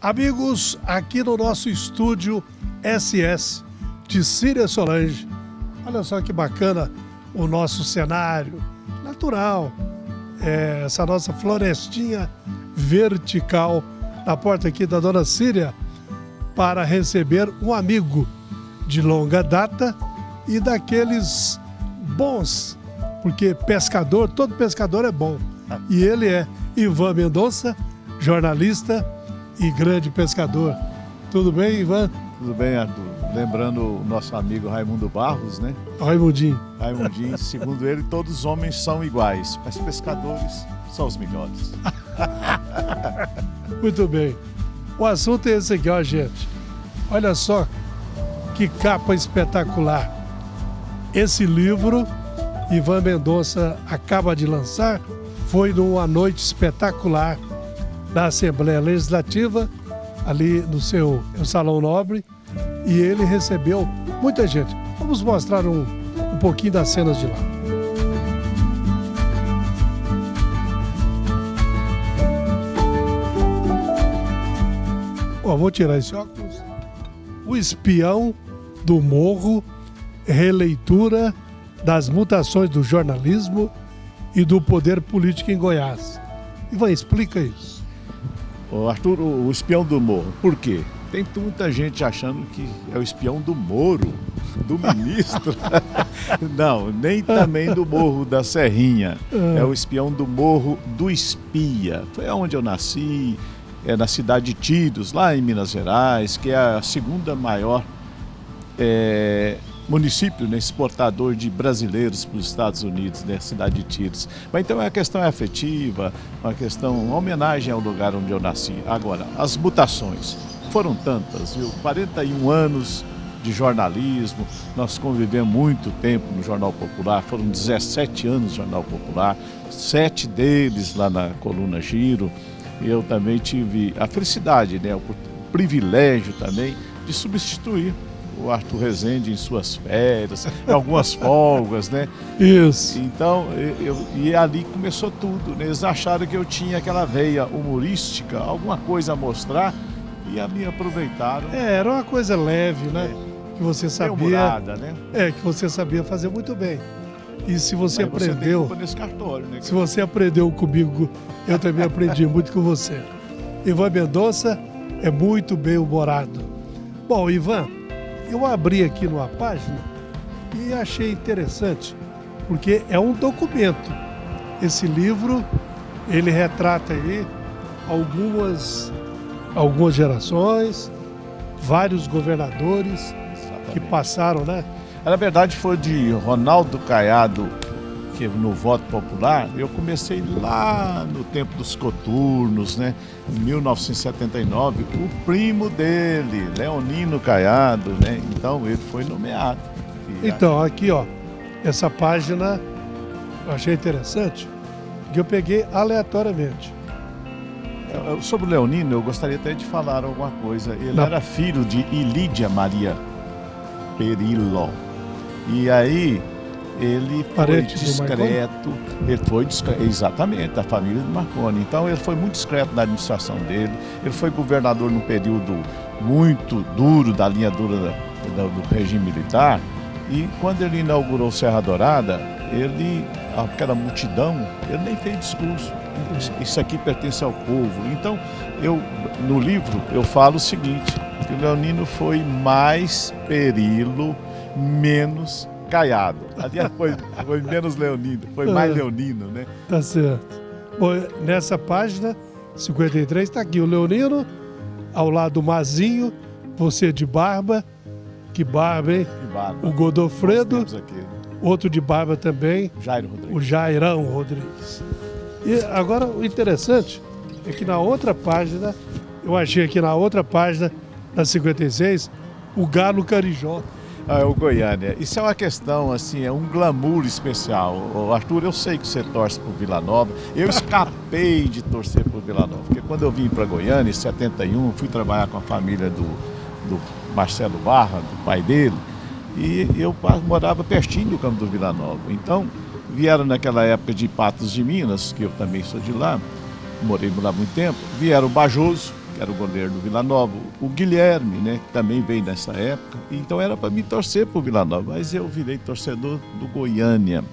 Amigos, aqui no nosso estúdio SS de Círia Solange. Olha só que bacana o nosso cenário natural. Essa nossa florestinha vertical na porta aqui da Dona Círia para receber um amigo de longa data e daqueles bons, porque pescador, todo pescador é bom. E ele é Ivan Mendonça, jornalista e grande pescador. Tudo bem, Ivan? Tudo bem, Arthur. Lembrando o nosso amigo Raimundo Barros, né? Raimundinho. Raimundinho, segundo ele, todos os homens são iguais, mas pescadores são os melhores. Muito bem. O assunto é esse aqui, ó, gente. Olha só que capa espetacular. Esse livro, Ivan Mendonça acaba de lançar, foi numa noite espetacular da Assembleia Legislativa, ali no seu Salão Nobre, e ele recebeu muita gente. Vamos mostrar um pouquinho das cenas de lá. Ó, vou tirar esse óculos. O Espião do Morro, releitura das mutações do jornalismo e do poder político em Goiás. Ivan, explica isso. Arthur, o Espião do Morro, por quê? Tem muita gente achando que é o espião do Moro, do ministro. Não, nem também do Morro da Serrinha. É o espião do Morro do Espia. Foi onde eu nasci, na cidade de Tiros, lá em Minas Gerais, que é a segunda maior município, né, exportador de brasileiros para os Estados Unidos, né, cidade de Tiros. Mas então a questão é afetiva, uma homenagem ao lugar onde eu nasci. Agora, as mutações foram tantas, viu? 41 anos de jornalismo, nós convivemos muito tempo no Jornal Popular, foram 17 anos no Jornal Popular, 7 deles lá na coluna Giro. Eu também tive a felicidade, né, o privilégio também de substituir o Arthur Rezende em suas férias, em algumas folgas, né? Isso. Então, e ali começou tudo, né? Eles acharam que eu tinha aquela veia humorística, alguma coisa a mostrar, e me aproveitaram. Era uma coisa leve, né? Que você sabia. Humorada, né? Que você sabia fazer muito bem. E se você Mas aprendeu. Você tem nesse cartório, né? Se você aprendeu comigo, eu também aprendi muito com você. Ivan Mendonça é muito bem humorado. Bom, Ivan, eu abri aqui numa página e achei interessante, porque é um documento. Esse livro, ele retrata aí algumas gerações, vários governadores. Exatamente. Que passaram, né? Na verdade foi de Ronaldo Caiado, que no voto popular, eu comecei lá no tempo dos coturnos, né? Em 1979, o primo dele, Leonino Caiado, né? Então ele foi nomeado. Então, aqui, ó, essa página eu achei interessante, que eu peguei aleatoriamente. Sobre o Leonino, eu gostaria até de falar alguma coisa. Ele era filho de Ilídia Maria Perillo. E aí ele foi discreto, exatamente, a família do Marconi. Então ele foi muito discreto na administração dele. Ele foi governador num período muito duro, da linha dura do regime militar. E quando ele inaugurou Serra Dourada, aquela multidão, ele nem fez discurso. Isso aqui pertence ao povo. Então, no livro, eu falo o seguinte, que o Leonino foi mais Perillo, menos Caiado. Aliás, foi menos Leonino, foi mais Leonino, né? Tá certo. Bom, nessa página 53 está aqui o Leonino, ao lado do Mazinho, você de barba. Que barba, hein? Que barba. O Godofredo, aqui, né? Outro de barba também, Jairo Rodrigues. O Jairão Rodrigues. E agora o interessante é que na outra página, eu achei aqui na outra página, da 56, o Galo Carijó. O Goiânia. Isso é uma questão, assim, é um glamour especial. Arthur, eu sei que você torce por Vila Nova. Eu escapei de torcer por Vila Nova, porque quando eu vim para Goiânia, em 71, fui trabalhar com a família do Marcelo Barra, do pai dele, e eu morava pertinho do campo do Vila Nova. Então, vieram naquela época de Patos de Minas, que eu também sou de lá, morei lá há muito tempo, vieram o Bajoso, que era o goleiro do Vila Nova, o Guilherme, né, que também veio nessa época. Então era para mim torcer para o Vila Nova, mas eu virei torcedor do Goiânia.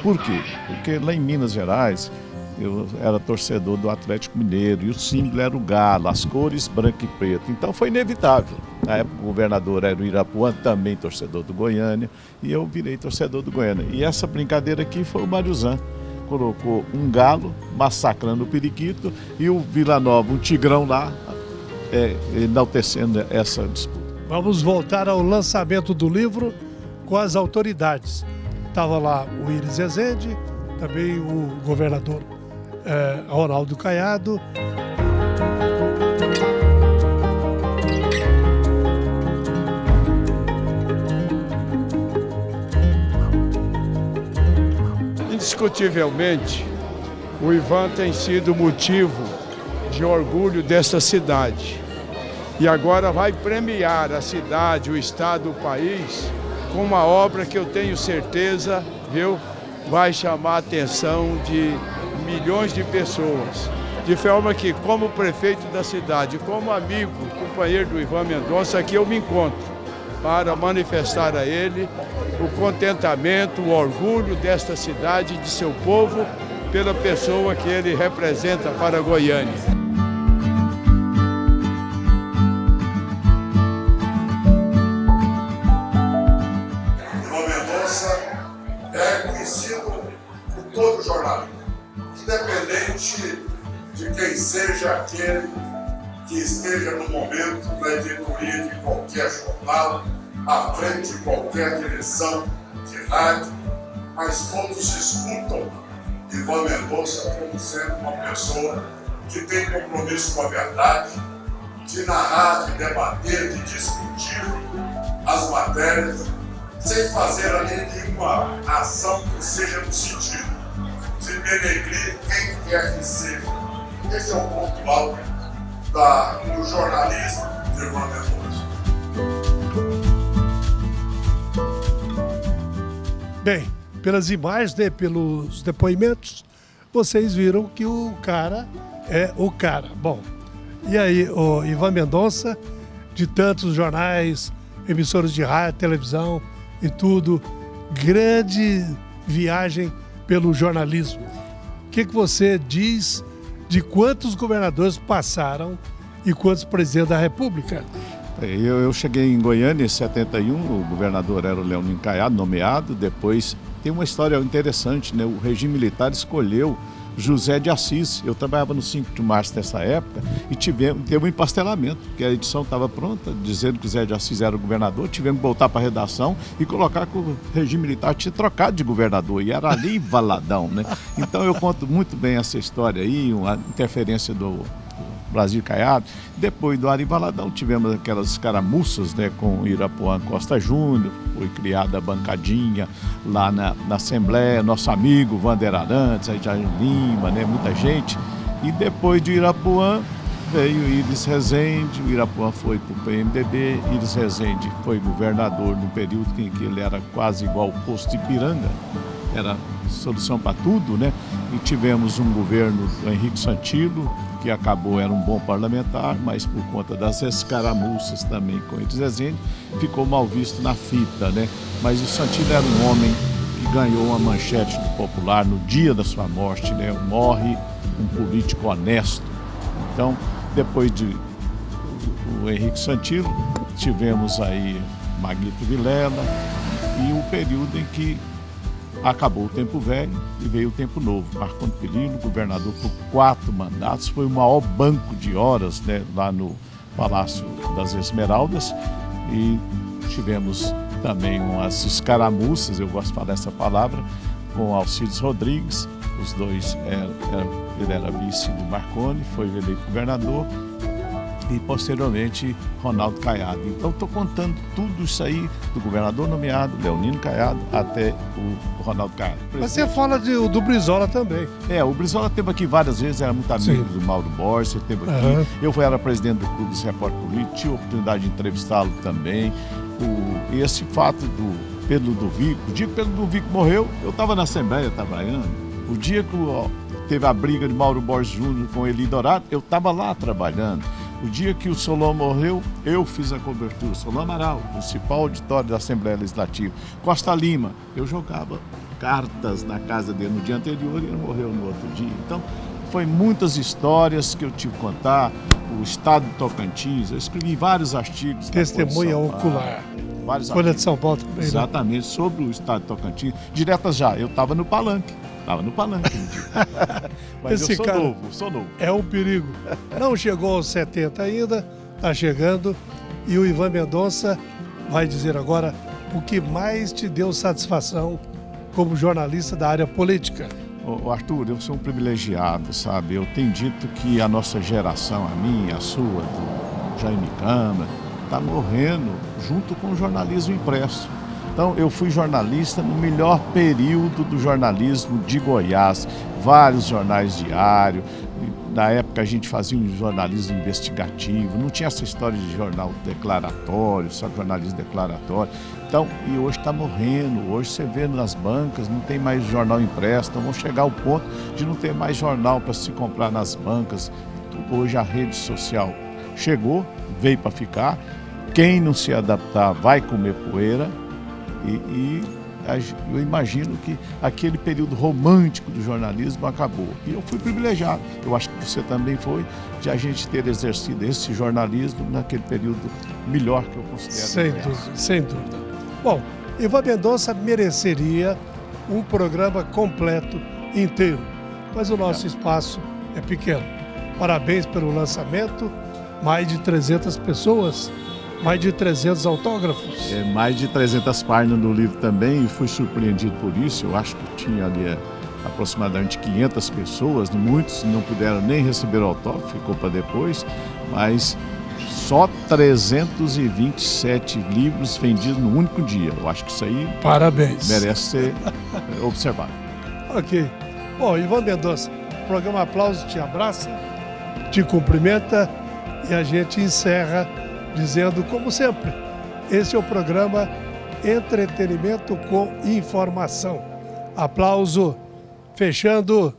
Por quê? Porque lá em Minas Gerais eu era torcedor do Atlético Mineiro e o símbolo era o galo, as cores branco e preto. Então foi inevitável. Na época o governador era o Irapuã, também torcedor do Goiânia, e eu virei torcedor do Goiânia. E essa brincadeira aqui foi o Mariuzan. Colocou um galo massacrando o periquito e o Vila Nova, um tigrão lá, enaltecendo essa disputa. Vamos voltar ao lançamento do livro com as autoridades. Estava lá o Iris Rezende, também o governador Ronaldo Caiado. Indiscutivelmente, o Ivan tem sido motivo de orgulho desta cidade. E agora vai premiar a cidade, o estado, o país, com uma obra que eu tenho certeza, vai chamar a atenção de milhões de pessoas. De forma que, como prefeito da cidade, como amigo, companheiro do Ivan Mendonça, aqui eu me encontro para manifestar a ele o contentamento, o orgulho desta cidade e de seu povo pela pessoa que ele representa para Goiânia. Ivan Mendonça é conhecido por todo o jornalismo, independente de quem seja aquele que esteja no momento da editoria de qualquer jornal, à frente de qualquer direção de rádio, mas todos escutam Ivan Mendonça como sendo uma pessoa que tem compromisso com a verdade, de narrar, de debater, de discutir as matérias, sem fazer ali nenhuma ação que seja no sentido de denegrir quem quer que seja. Esse é o ponto alto do jornalismo de Ivan Mendonça. Bem, pelas imagens, né, pelos depoimentos, vocês viram que o cara é o cara. Bom, e aí, o Ivan Mendonça, de tantos jornais, emissoras de rádio, televisão e tudo, grande viagem pelo jornalismo. O que você diz de quantos governadores passaram e quantos presidentes da República? Eu cheguei em Goiânia em 71, o governador era o Leonino Caiado, nomeado. Depois tem uma história interessante, né? O regime militar escolheu José de Assis. Eu trabalhava no 5 de março nessa época e teve um empastelamento, porque a edição estava pronta, dizendo que José de Assis era o governador. Tivemos que voltar para a redação e colocar que o regime militar tinha trocado de governador, e era ali Valadão, né? Então eu conto muito bem essa história aí, uma interferência do Brasil Caiado. Depois do Ari Valadão tivemos aquelas escaramuças, né, com Irapuã Costa Júnior, foi criada a bancadinha lá na Assembleia, nosso amigo Wander Arantes, aí Jair Lima, né, muita gente. E depois de Irapuã veio Iris Rezende, o Irapuã foi para o PMDB, Iris Rezende foi governador no período em que ele era quase igual ao posto de Ipiranga, era solução para tudo, né? E tivemos um governo do Henrique Santilo, que acabou, era um bom parlamentar, mas por conta das escaramuças também com Iris Rezende, ficou mal visto na fita, né? Mas o Santilo era um homem que ganhou uma manchete do Popular no dia da sua morte, né? Morre um político honesto. Então, depois de o Henrique Santilo, tivemos aí Maguito Vilela e o período em que acabou o tempo velho e veio o tempo novo. Marcondes Perillo, governador por 4 mandatos, foi o maior banco de horas, né, lá no Palácio das Esmeraldas, e tivemos também umas escaramuças, eu gosto de falar essa palavra, com Alcides Rodrigues, os dois, ele era vice do Marconi, foi eleito governador, e posteriormente Ronaldo Caiado. Então estou contando tudo isso aí, do governador nomeado, Leonino Caiado, até o Ronaldo Caiado. Mas você fala do Brizola também. O Brizola esteve aqui várias vezes, era muito amigo do Mauro Borges, esteve aqui. Eu era presidente do Clube dos Repórteres Políticos, tive a oportunidade de entrevistá-lo também. E esse fato do Pedro Ludovico, o dia que Pedro Ludovico morreu, eu estava na Assembleia trabalhando. O dia que teve a briga de Mauro Borges Júnior com Eli Dourado, eu estava lá trabalhando. O dia que o Solon morreu, eu fiz a cobertura. Solon Amaral, principal auditório da Assembleia Legislativa. Costa Lima, eu jogava cartas na casa dele no dia anterior e ele morreu no outro dia. Então, foi muitas histórias que eu tive que contar. O estado do Tocantins, eu escrevi vários artigos. Testemunha ocular. Folha de São Paulo também. Exatamente, né? Sobre o estado do Tocantins. Diretas já, eu estava no palanque. No dia. Mas esse eu sou novo. É um perigo. Não chegou aos 70 ainda, está chegando. E o Ivan Mendonça vai dizer agora o que mais te deu satisfação como jornalista da área política. Arthur, eu sou um privilegiado, sabe? Eu tenho dito que a nossa geração, a minha, a sua, do Jaime Câmara, está morrendo junto com o jornalismo impresso. Então, eu fui jornalista no melhor período do jornalismo de Goiás, vários jornais diários. Na época a gente fazia um jornalismo investigativo, não tinha essa história de jornal declaratório, só jornalismo declaratório. Então, e hoje está morrendo, hoje você vê nas bancas, não tem mais jornal impresso, então vamos chegar ao ponto de não ter mais jornal para se comprar nas bancas. Hoje a rede social chegou, veio para ficar, quem não se adaptar vai comer poeira. E eu imagino que aquele período romântico do jornalismo acabou. E eu fui privilegiado, eu acho que você também foi, de a gente ter exercido esse jornalismo naquele período melhor que eu considero. Sem dúvida, sem dúvida. Bom, Ivan Mendonça mereceria um programa completo, inteiro, mas o nosso espaço é pequeno. Parabéns pelo lançamento, mais de 300 pessoas. Mais de 300 autógrafos. Mais de 300 páginas no livro também, e fui surpreendido por isso. Eu acho que tinha ali aproximadamente 500 pessoas, muitos não puderam nem receber o autógrafo, ficou para depois, mas só 327 livros vendidos no único dia. Eu acho que isso aí parabéns, merece ser observado. Ok. Bom, Ivan Mendonça, o programa Aplausos te abraça, te cumprimenta e a gente encerra dizendo, como sempre, esse é o programa Entretenimento com Informação. Aplauso, fechando